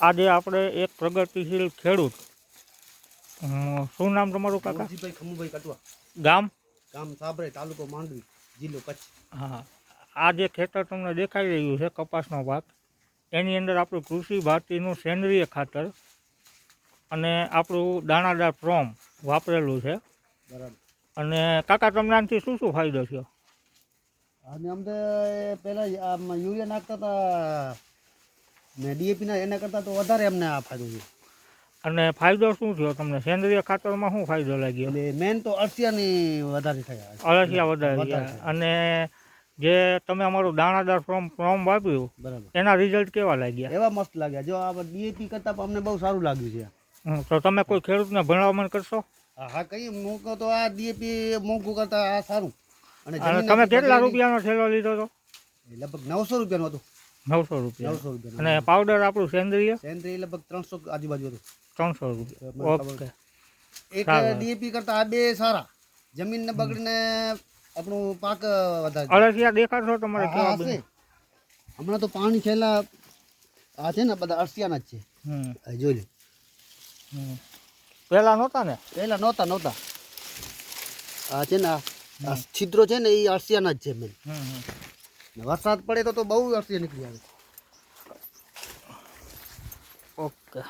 આજે આપણે એક પ્રગતિશીલ ખેડૂત શું નામ તમારું કાકા? મોરજીભાઈ ખમુભાઈ કટવા, ગામ ગામ સાબરે, તાલુકો માંડવી, જિલ્લો કચ્છ. હા, આ જે ખેતર તમને દેખાઈ રહ્યું છે કપાસનો પાક, એની અંદર આપણું કૃષિ ભારતીનું સેન્દ્રિય ખાતર અને આપણું દાણાદાર પ્રોમ વાપરેલું છે. બરાબર. અને કાકા તમને આનાથી શું શું ફાયદો થયો? અને અમને પહેલાં યુરિયા નાખતા હતા ને ડીએપીના એના કરતાં તો વધારે અમને આ ફાયદો છે. અને ફાયદો શું થયો તમને? સેન્દ્રિય ખાતરમાં શું ફાયદો લાગ્યો? એટલે મેન તો અળસિયાની વધારે થયા. અળસિયા વધારે ગયા. અને જે તમે અમારું દાણાદાર પ્રોમ વાપર્યું, બરાબર, એના રિઝલ્ટ કેવા લાગ્યા? એવા મસ્ત લાગ્યા. જો આ ડીએપી કરતાં પણ અમને બહુ સારું લાગ્યું છે. તો તમે કોઈ ખેડૂતને ભલામણ કરશો? હા, કઈ મોંઘું તો આ ડીએપી મોંઘું કરતાં આ સારું. અને તમે કેટલા રૂપિયાનો થેલો લીધો હતો? લગભગ 900 રૂપિયાનો હતો. 900 રૂપિયા. 900 રૂપિયા. અને પાવડર આપણું સેન્દ્રિય લગભગ 300 આજુબાજુ હતું. 300 રૂપિયા. ઓકે. એક ડીએપી કરતાં આ બે સારા. જમીનને બગડીને આપણું પાક વધારે. અળસિયા દેખાડશો તમારે કેવા બને? હમણાં તો પાણી છેલ્લા આ છે ને બધા અળસિયાના જ છે. જોઈ લો. પહેલા નહોતા ને? પહેલા નહોતા. આ છે ને આ છિદ્રો છે ને એ અળસિયાના જ છે મેન. વરસાદ પડે તો બહુ અળસિયા નીકળી આવે. ઓકે.